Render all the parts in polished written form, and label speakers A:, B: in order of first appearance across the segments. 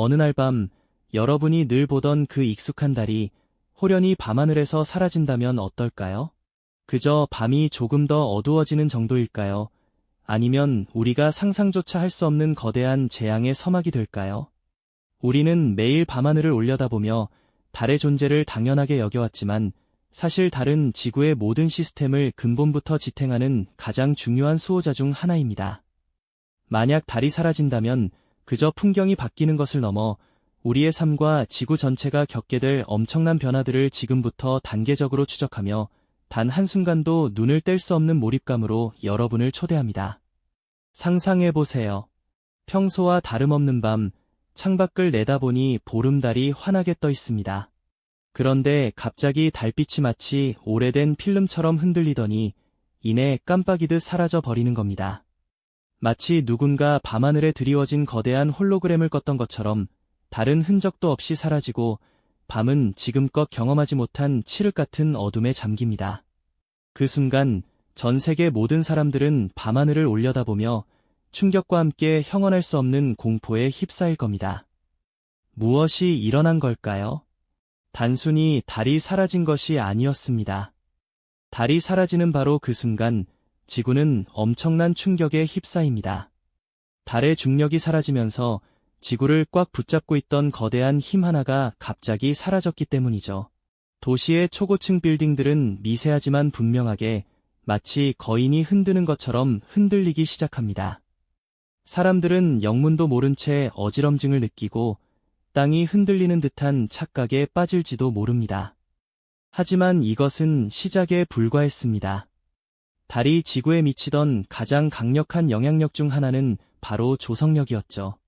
A: 어느 날 밤, 여러분이 늘 보던 그 익숙한 달이 호련히 밤하늘에서 사라진다면 어떨까요? 그저 밤이 조금 더 어두워지는 정도일까요? 아니면 우리가 상상조차 할 수 없는 거대한 재앙의 서막이 될까요? 우리는 매일 밤하늘을 올려다보며 달의 존재를 당연하게 여겨왔지만 사실 달은 지구의 모든 시스템을 근본부터 지탱하는 가장 중요한 수호자 중 하나입니다. 만약 달이 사라진다면 그저 풍경이 바뀌는 것을 넘어 우리의 삶과 지구 전체가 겪게 될 엄청난 변화들을 지금부터 단계적으로 추적하며 단 한순간도 눈을 뗄 수 없는 몰입감으로 여러분을 초대합니다. 상상해보세요. 평소와 다름없는 밤, 창밖을 내다보니 보름달이 환하게 떠 있습니다. 그런데 갑자기 달빛이 마치 오래된 필름처럼 흔들리더니 이내 깜빡이듯 사라져 버리는 겁니다. 마치 누군가 밤하늘에 드리워진 거대한 홀로그램을 껐던 것처럼 달은 흔적도 없이 사라지고 밤은 지금껏 경험하지 못한 칠흑 같은 어둠에 잠깁니다. 그 순간 전 세계 모든 사람들은 밤하늘을 올려다보며 충격과 함께 형언할 수 없는 공포에 휩싸일 겁니다. 무엇이 일어난 걸까요? 단순히 달이 사라진 것이 아니었습니다. 달이 사라지는 바로 그 순간 지구는 엄청난 충격에 휩싸입니다. 달의 중력이 사라지면서 지구를 꽉 붙잡고 있던 거대한 힘 하나가 갑자기 사라졌기 때문이죠. 도시의 초고층 빌딩들은 미세하지만 분명하게 마치 거인이 흔드는 것처럼 흔들리기 시작합니다. 사람들은 영문도 모른 채 어지럼증을 느끼고 땅이 흔들리는 듯한 착각에 빠질지도 모릅니다. 하지만 이것은 시작에 불과했습니다. 달이 지구에 미치던 가장 강력한 영향력 중 하나는 바로 조성력이었죠.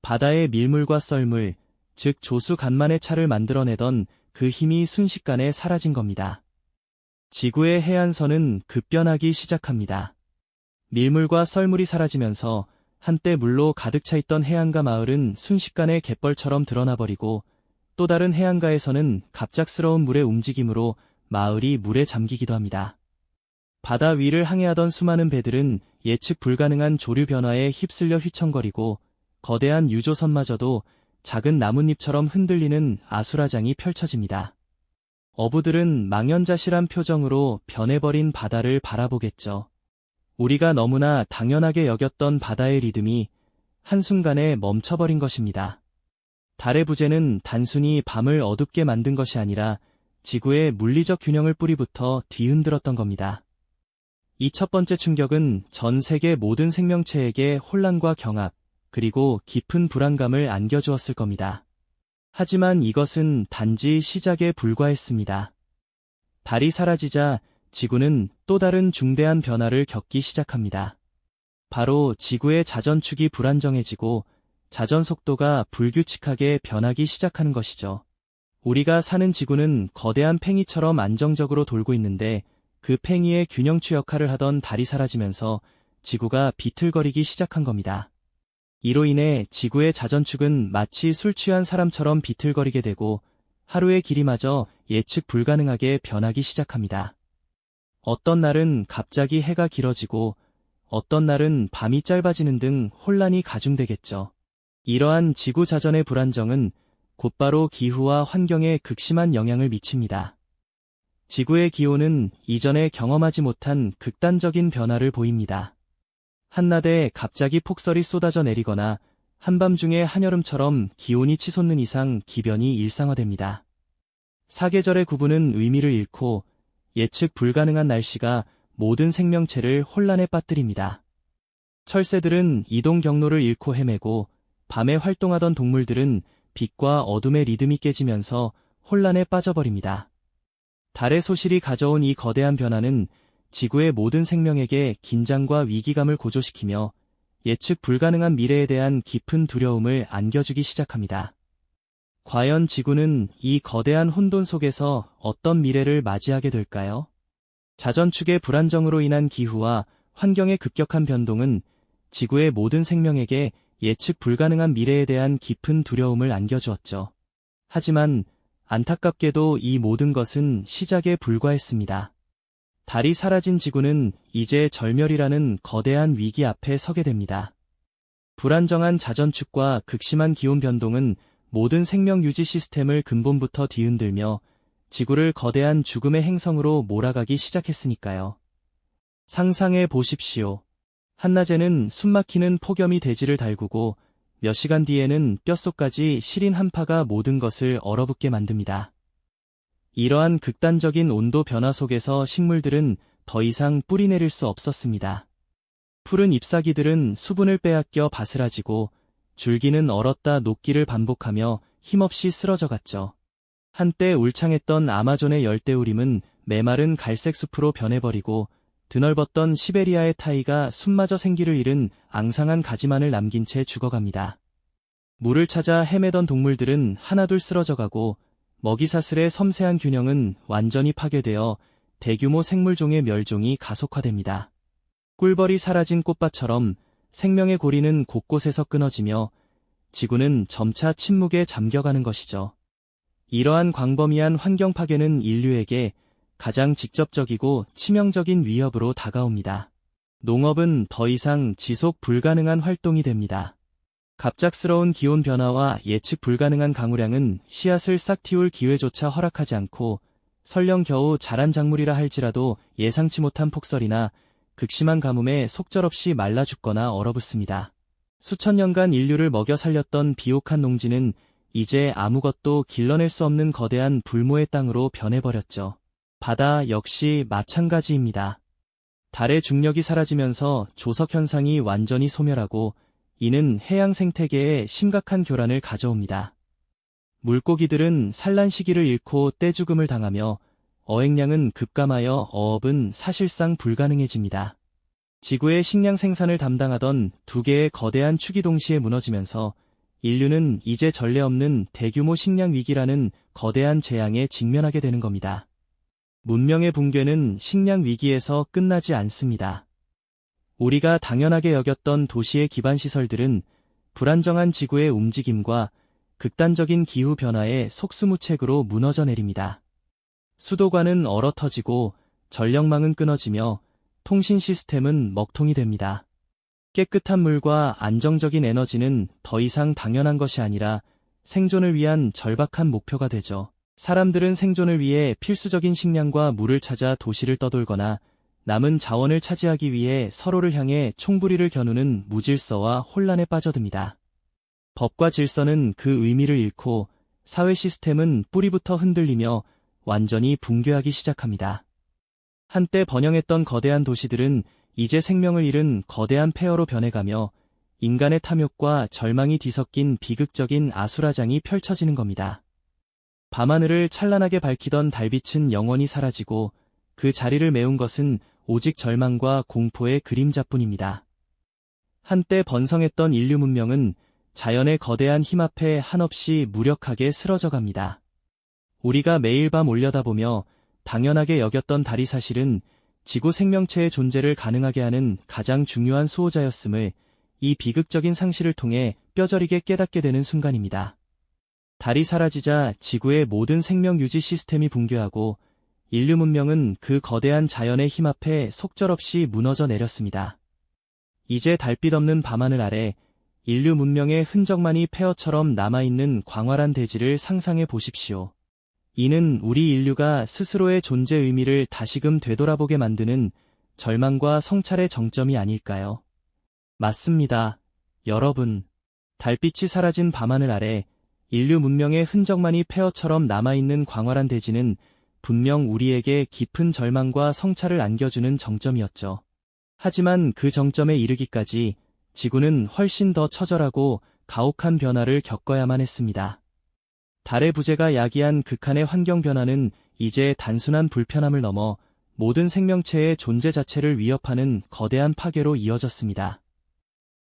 A: 바다의 밀물과 썰물, 즉 조수간만의 차를 만들어내던 그 힘이 순식간에 사라진 겁니다. 지구의 해안선은 급변하기 시작합니다. 밀물과 썰물이 사라지면서 한때 물로 가득 차 있던 해안가 마을은 순식간에 갯벌처럼 드러나버리고 또 다른 해안가에서는 갑작스러운 물의 움직임으로 마을이 물에 잠기기도 합니다. 바다 위를 항해하던 수많은 배들은 예측 불가능한 조류 변화에 휩쓸려 휘청거리고 거대한 유조선마저도 작은 나뭇잎처럼 흔들리는 아수라장이 펼쳐집니다. 어부들은 망연자실한 표정으로 변해버린 바다를 바라보겠죠. 우리가 너무나 당연하게 여겼던 바다의 리듬이 한순간에 멈춰버린 것입니다. 달의 부재는 단순히 밤을 어둡게 만든 것이 아니라 지구의 물리적 균형을 뿌리부터 뒤흔들었던 겁니다. 이 첫 번째 충격은 전 세계 모든 생명체에게 혼란과 경악, 그리고 깊은 불안감을 안겨주었을 겁니다. 하지만 이것은 단지 시작에 불과했습니다. 달이 사라지자 지구는 또 다른 중대한 변화를 겪기 시작합니다. 바로 지구의 자전축이 불안정해지고 자전 속도가 불규칙하게 변하기 시작하는 것이죠. 우리가 사는 지구는 거대한 팽이처럼 안정적으로 돌고 있는데 그 팽이의 균형추 역할을 하던 달이 사라지면서 지구가 비틀거리기 시작한 겁니다. 이로 인해 지구의 자전축은 마치 술 취한 사람처럼 비틀거리게 되고 하루의 길이마저 예측 불가능하게 변하기 시작합니다. 어떤 날은 갑자기 해가 길어지고 어떤 날은 밤이 짧아지는 등 혼란이 가중되겠죠. 이러한 지구 자전의 불안정은 곧바로 기후와 환경에 극심한 영향을 미칩니다. 지구의 기온은 이전에 경험하지 못한 극단적인 변화를 보입니다. 한낮에 갑자기 폭설이 쏟아져 내리거나 한밤중에 한여름처럼 기온이 치솟는 이상 기변이 일상화됩니다. 사계절의 구분은 의미를 잃고 예측 불가능한 날씨가 모든 생명체를 혼란에 빠뜨립니다. 철새들은 이동 경로를 잃고 헤매고 밤에 활동하던 동물들은 빛과 어둠의 리듬이 깨지면서 혼란에 빠져버립니다. 달의 소실이 가져온 이 거대한 변화는 지구의 모든 생명에게 긴장과 위기감을 고조시키며 예측 불가능한 미래에 대한 깊은 두려움을 안겨주기 시작합니다. 과연 지구는 이 거대한 혼돈 속에서 어떤 미래를 맞이하게 될까요? 자전축의 불안정으로 인한 기후와 환경의 급격한 변동은 지구의 모든 생명에게 예측 불가능한 미래에 대한 깊은 두려움을 안겨주었죠. 하지만 안타깝게도 이 모든 것은 시작에 불과했습니다. 달이 사라진 지구는 이제 절멸이라는 거대한 위기 앞에 서게 됩니다. 불안정한 자전축과 극심한 기온 변동은 모든 생명 유지 시스템을 근본부터 뒤흔들며 지구를 거대한 죽음의 행성으로 몰아가기 시작했으니까요. 상상해 보십시오. 한낮에는 숨막히는 폭염이 대지를 달구고 몇 시간 뒤에는 뼛속까지 시린 한파가 모든 것을 얼어붙게 만듭니다. 이러한 극단적인 온도 변화 속에서 식물들은 더 이상 뿌리 내릴 수 없었습니다. 푸른 잎사귀들은 수분을 빼앗겨 바스라지고 줄기는 얼었다 녹기를 반복하며 힘없이 쓰러져갔죠. 한때 울창했던 아마존의 열대우림은 메마른 갈색 숲으로 변해버리고 드넓었던 시베리아의 타이가 숨마저 생기를 잃은 앙상한 가지만을 남긴 채 죽어갑니다. 물을 찾아 헤매던 동물들은 하나둘 쓰러져가고 먹이사슬의 섬세한 균형은 완전히 파괴되어 대규모 생물종의 멸종이 가속화됩니다. 꿀벌이 사라진 꽃밭처럼 생명의 고리는 곳곳에서 끊어지며 지구는 점차 침묵에 잠겨가는 것이죠. 이러한 광범위한 환경 파괴는 인류에게 가장 직접적이고 치명적인 위협으로 다가옵니다. 농업은 더 이상 지속 불가능한 활동이 됩니다. 갑작스러운 기온 변화와 예측 불가능한 강우량은 씨앗을 싹 틔울 기회조차 허락하지 않고 설령 겨우 자란 작물이라 할지라도 예상치 못한 폭설이나 극심한 가뭄에 속절없이 말라 죽거나 얼어붙습니다. 수천 년간 인류를 먹여 살렸던 비옥한 농지는 이제 아무것도 길러낼 수 없는 거대한 불모의 땅으로 변해버렸죠. 바다 역시 마찬가지입니다. 달의 중력이 사라지면서 조석 현상이 완전히 소멸하고 이는 해양 생태계에 심각한 교란을 가져옵니다. 물고기들은 산란 시기를 잃고 떼죽음을 당하며 어획량은 급감하여 어업은 사실상 불가능해집니다. 지구의 식량 생산을 담당하던 두 개의 거대한 축이 동시에 무너지면서 인류는 이제 전례 없는 대규모 식량 위기라는 거대한 재앙에 직면하게 되는 겁니다. 문명의 붕괴는 식량 위기에서 끝나지 않습니다. 우리가 당연하게 여겼던 도시의 기반 시설들은 불안정한 지구의 움직임과 극단적인 기후 변화에 속수무책으로 무너져 내립니다. 수도관은 얼어터지고 전력망은 끊어지며 통신 시스템은 먹통이 됩니다. 깨끗한 물과 안정적인 에너지는 더 이상 당연한 것이 아니라 생존을 위한 절박한 목표가 되죠. 사람들은 생존을 위해 필수적인 식량과 물을 찾아 도시를 떠돌거나 남은 자원을 차지하기 위해 서로를 향해 총부리를 겨누는 무질서와 혼란에 빠져듭니다. 법과 질서는 그 의미를 잃고 사회 시스템은 뿌리부터 흔들리며 완전히 붕괴하기 시작합니다. 한때 번영했던 거대한 도시들은 이제 생명을 잃은 거대한 폐허로 변해가며 인간의 탐욕과 절망이 뒤섞인 비극적인 아수라장이 펼쳐지는 겁니다. 밤하늘을 찬란하게 밝히던 달빛은 영원히 사라지고 그 자리를 메운 것은 오직 절망과 공포의 그림자뿐입니다. 한때 번성했던 인류 문명은 자연의 거대한 힘 앞에 한없이 무력하게 쓰러져갑니다. 우리가 매일 밤 올려다보며 당연하게 여겼던 달이 사실은 지구 생명체의 존재를 가능하게 하는 가장 중요한 수호자였음을 이 비극적인 상실을 통해 뼈저리게 깨닫게 되는 순간입니다. 달이 사라지자 지구의 모든 생명 유지 시스템이 붕괴하고 인류 문명은 그 거대한 자연의 힘 앞에 속절없이 무너져 내렸습니다. 이제 달빛 없는 밤하늘 아래 인류 문명의 흔적만이 폐허처럼 남아있는 광활한 대지를 상상해 보십시오. 이는 우리 인류가 스스로의 존재 의미를 다시금 되돌아보게 만드는 절망과 성찰의 정점이 아닐까요? 맞습니다. 여러분, 달빛이 사라진 밤하늘 아래 인류 문명의 흔적만이 폐허처럼 남아있는 광활한 대지는 분명 우리에게 깊은 절망과 성찰을 안겨주는 정점이었죠. 하지만 그 정점에 이르기까지 지구는 훨씬 더 처절하고 가혹한 변화를 겪어야만 했습니다. 달의 부재가 야기한 극한의 환경 변화는 이제 단순한 불편함을 넘어 모든 생명체의 존재 자체를 위협하는 거대한 파괴로 이어졌습니다.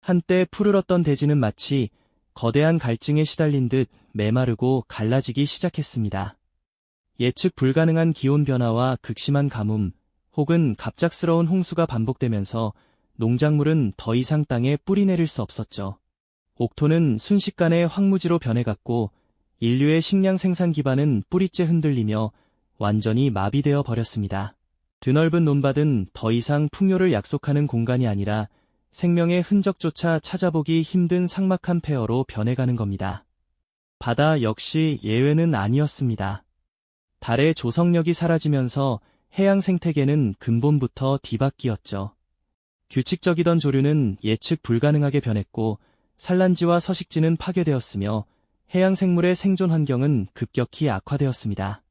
A: 한때 푸르렀던 대지는 마치 거대한 갈증에 시달린 듯 메마르고 갈라지기 시작했습니다. 예측 불가능한 기온 변화와 극심한 가뭄, 혹은 갑작스러운 홍수가 반복되면서 농작물은 더 이상 땅에 뿌리 내릴 수 없었죠. 옥토는 순식간에 황무지로 변해갔고 인류의 식량 생산 기반은 뿌리째 흔들리며 완전히 마비되어 버렸습니다. 드넓은 논밭은 더 이상 풍요를 약속하는 공간이 아니라 생명의 흔적조차 찾아보기 힘든 삭막한 폐허로 변해가는 겁니다. 바다 역시 예외는 아니었습니다. 달의 조성력이 사라지면서 해양 생태계는 근본부터 뒤바뀌었죠. 규칙적이던 조류는 예측 불가능하게 변했고 산란지와 서식지는 파괴되었으며 해양 생물의 생존 환경은 급격히 악화되었습니다.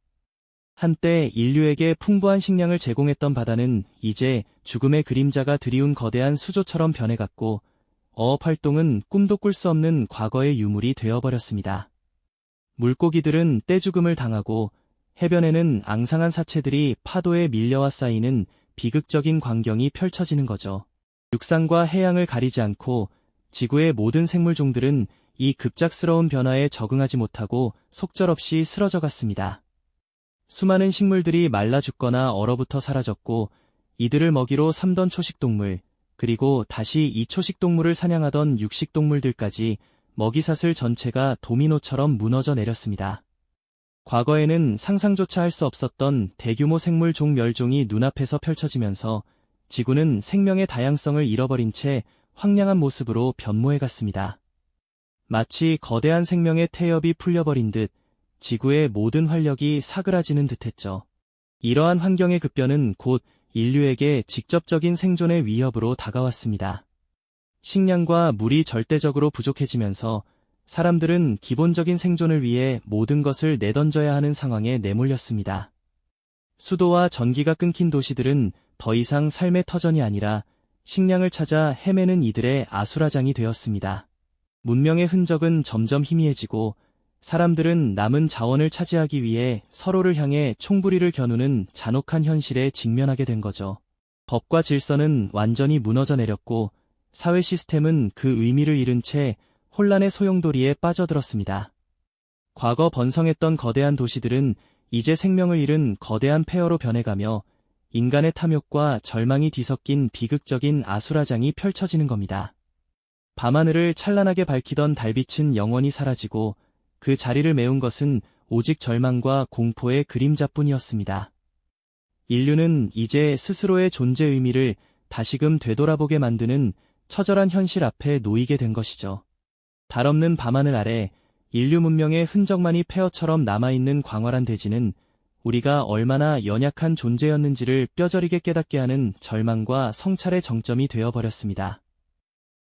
A: 한때 인류에게 풍부한 식량을 제공했던 바다는 이제 죽음의 그림자가 드리운 거대한 수조처럼 변해갔고 어업 활동은 꿈도 꿀 수 없는 과거의 유물이 되어버렸습니다. 물고기들은 떼죽음을 당하고 해변에는 앙상한 사체들이 파도에 밀려와 쌓이는 비극적인 광경이 펼쳐지는 거죠. 육상과 해양을 가리지 않고 지구의 모든 생물종들은 이 급작스러운 변화에 적응하지 못하고 속절없이 쓰러져 갔습니다. 수많은 식물들이 말라 죽거나 얼어붙어 사라졌고 이들을 먹이로 삼던 초식동물, 그리고 다시 이 초식동물을 사냥하던 육식동물들까지 먹이사슬 전체가 도미노처럼 무너져 내렸습니다. 과거에는 상상조차 할 수 없었던 대규모 생물 종멸종이 눈앞에서 펼쳐지면서 지구는 생명의 다양성을 잃어버린 채 황량한 모습으로 변모해갔습니다. 마치 거대한 생명의 태엽이 풀려버린 듯 지구의 모든 활력이 사그라지는 듯했죠. 이러한 환경의 급변은 곧 인류에게 직접적인 생존의 위협으로 다가왔습니다. 식량과 물이 절대적으로 부족해지면서 사람들은 기본적인 생존을 위해 모든 것을 내던져야 하는 상황에 내몰렸습니다. 수도와 전기가 끊긴 도시들은 더 이상 삶의 터전이 아니라 식량을 찾아 헤매는 이들의 아수라장이 되었습니다. 문명의 흔적은 점점 희미해지고 사람들은 남은 자원을 차지하기 위해 서로를 향해 총부리를 겨누는 잔혹한 현실에 직면하게 된 거죠. 법과 질서는 완전히 무너져 내렸고 사회 시스템은 그 의미를 잃은 채 혼란의 소용돌이에 빠져들었습니다. 과거 번성했던 거대한 도시들은 이제 생명을 잃은 거대한 폐허로 변해가며 인간의 탐욕과 절망이 뒤섞인 비극적인 아수라장이 펼쳐지는 겁니다. 밤하늘을 찬란하게 밝히던 달빛은 영원히 사라지고 그 자리를 메운 것은 오직 절망과 공포의 그림자뿐이었습니다. 인류는 이제 스스로의 존재 의미를 다시금 되돌아보게 만드는 처절한 현실 앞에 놓이게 된 것이죠. 달없는 밤하늘 아래 인류 문명의 흔적만이 폐허처럼 남아있는 광활한 대지는 우리가 얼마나 연약한 존재였는지를 뼈저리게 깨닫게 하는 절망과 성찰의 정점이 되어버렸습니다.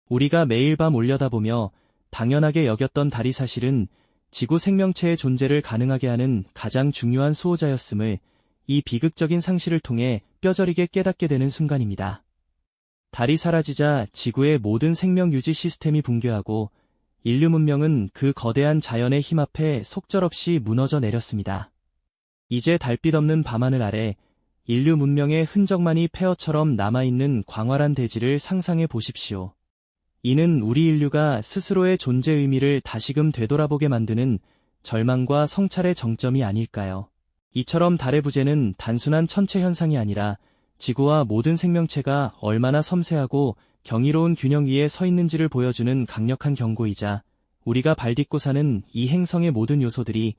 A: 우리가 매일 밤 올려다보며 당연하게 여겼던 달이 사실은 지구 생명체의 존재를 가능하게 하는 가장 중요한 수호자였음을 이 비극적인 상실을 통해 뼈저리게 깨닫게 되는 순간입니다. 달이 사라지자 지구의 모든 생명 유지 시스템이 붕괴하고 인류 문명은 그 거대한 자연의 힘 앞에 속절없이 무너져 내렸습니다. 이제 달빛 없는 밤하늘 아래 인류 문명의 흔적만이 폐허처럼 남아있는 광활한 대지를 상상해 보십시오. 이는 우리 인류가 스스로의 존재 의미를 다시금 되돌아보게 만드는 절망과 성찰의 정점이 아닐까요? 이처럼 달의 부재는 단순한 천체 현상이 아니라 지구와 모든 생명체가 얼마나 섬세하고 경이로운 균형 위에 서 있는지를 보여주는 강력한 경고이자 우리가 발딛고 사는 이 행성의 모든 요소들이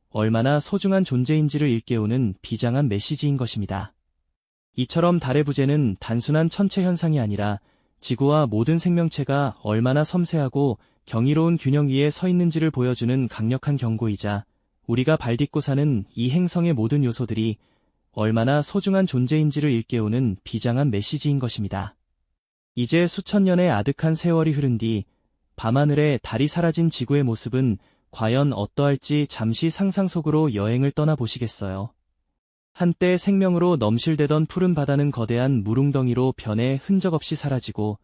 A: 얼마나 소중한 존재인지를 일깨우는 비장한 메시지인 것입니다. 이처럼 달의 부재는 단순한 천체 현상이 아니라 지구와 모든 생명체가 얼마나 섬세하고 경이로운 균형 위에 서 있는지를 보여주는 강력한 경고이자 우리가 발딛고 사는 이 행성의 모든 요소들이 얼마나 소중한 존재인지를 일깨우는 비장한 메시지인 것입니다. 이제 수천 년의 아득한 세월이 흐른 뒤 밤하늘에 달이 사라진 지구의 모습은 과연 어떠할지 잠시 상상 속으로 여행을 떠나보시겠어요? 한때 생명으로 넘실대던 푸른 바다는 거대한 물웅덩이로 변해 흔적 없이 사라지고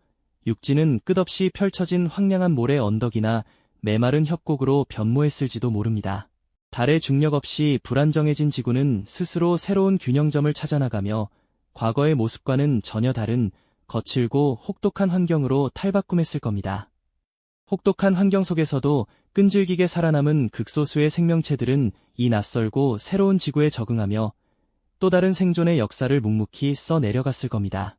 A: 육지는 끝없이 펼쳐진 황량한 모래 언덕이나 메마른 협곡으로 변모했을지도 모릅니다. 달의 중력 없이 불안정해진 지구는 스스로 새로운 균형점을 찾아나가며 과거의 모습과는 전혀 다른 거칠고 혹독한 환경으로 탈바꿈했을 겁니다. 혹독한 환경 속에서도 끈질기게 살아남은 극소수의 생명체들은 이 낯설고 새로운 지구에 적응하며 또 다른 생존의 역사를 묵묵히 써내려갔을 겁니다.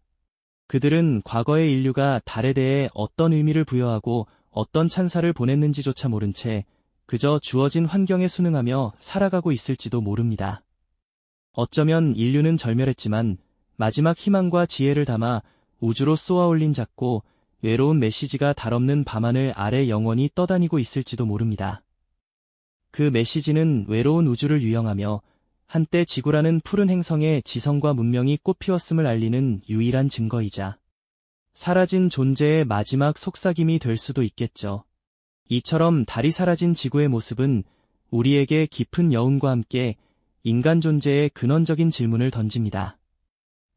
A: 그들은 과거의 인류가 달에 대해 어떤 의미를 부여하고 어떤 찬사를 보냈는지조차 모른 채 그저 주어진 환경에 순응하며 살아가고 있을지도 모릅니다. 어쩌면 인류는 절멸했지만 마지막 희망과 지혜를 담아 우주로 쏘아올린 작고 외로운 메시지가 달없는 밤하늘 아래 영원히 떠다니고 있을지도 모릅니다. 그 메시지는 외로운 우주를 유영하며 한때 지구라는 푸른 행성에 지성과 문명이 꽃피웠음을 알리는 유일한 증거이자 사라진 존재의 마지막 속삭임이 될 수도 있겠죠. 이처럼 달이 사라진 지구의 모습은 우리에게 깊은 여운과 함께 인간 존재의 근원적인 질문을 던집니다.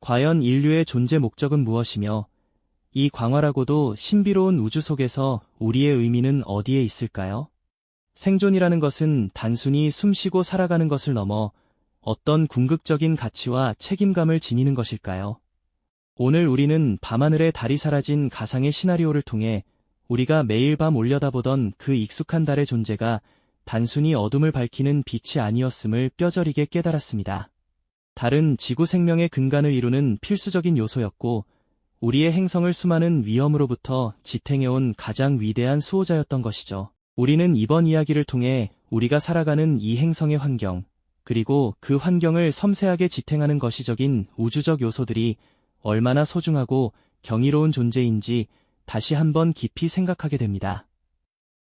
A: 과연 인류의 존재 목적은 무엇이며 이 광활하고도 신비로운 우주 속에서 우리의 의미는 어디에 있을까요? 생존이라는 것은 단순히 숨쉬고 살아가는 것을 넘어 어떤 궁극적인 가치와 책임감을 지니는 것일까요? 오늘 우리는 밤하늘에 달이 사라진 가상의 시나리오를 통해 우리가 매일 밤 올려다보던 그 익숙한 달의 존재가 단순히 어둠을 밝히는 빛이 아니었음을 뼈저리게 깨달았습니다. 달은 지구 생명의 근간을 이루는 필수적인 요소였고 우리의 행성을 수많은 위험으로부터 지탱해온 가장 위대한 수호자였던 것이죠. 우리는 이번 이야기를 통해 우리가 살아가는 이 행성의 환경, 그리고 그 환경을 섬세하게 지탱하는 거시적인 우주적 요소들이 얼마나 소중하고 경이로운 존재인지 다시 한번 깊이 생각하게 됩니다.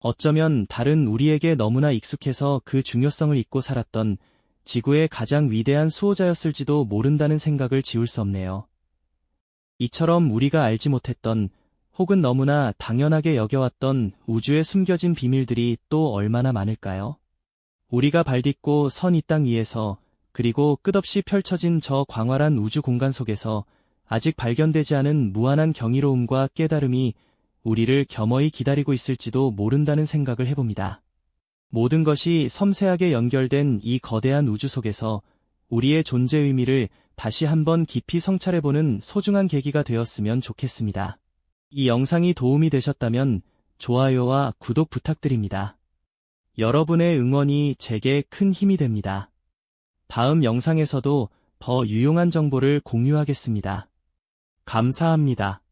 A: 어쩌면 달은 우리에게 너무나 익숙해서 그 중요성을 잊고 살았던 지구의 가장 위대한 수호자였을지도 모른다는 생각을 지울 수 없네요. 이처럼 우리가 알지 못했던 혹은 너무나 당연하게 여겨왔던 우주에 숨겨진 비밀들이 또 얼마나 많을까요? 우리가 발딛고 선 이 땅 위에서 그리고 끝없이 펼쳐진 저 광활한 우주 공간 속에서 아직 발견되지 않은 무한한 경이로움과 깨달음이 우리를 겸허히 기다리고 있을지도 모른다는 생각을 해봅니다. 모든 것이 섬세하게 연결된 이 거대한 우주 속에서 우리의 존재 의미를 다시 한번 깊이 성찰해보는 소중한 계기가 되었으면 좋겠습니다. 이 영상이 도움이 되셨다면 좋아요와 구독 부탁드립니다. 여러분의 응원이 제게 큰 힘이 됩니다. 다음 영상에서도 더 유용한 정보를 공유하겠습니다. 감사합니다.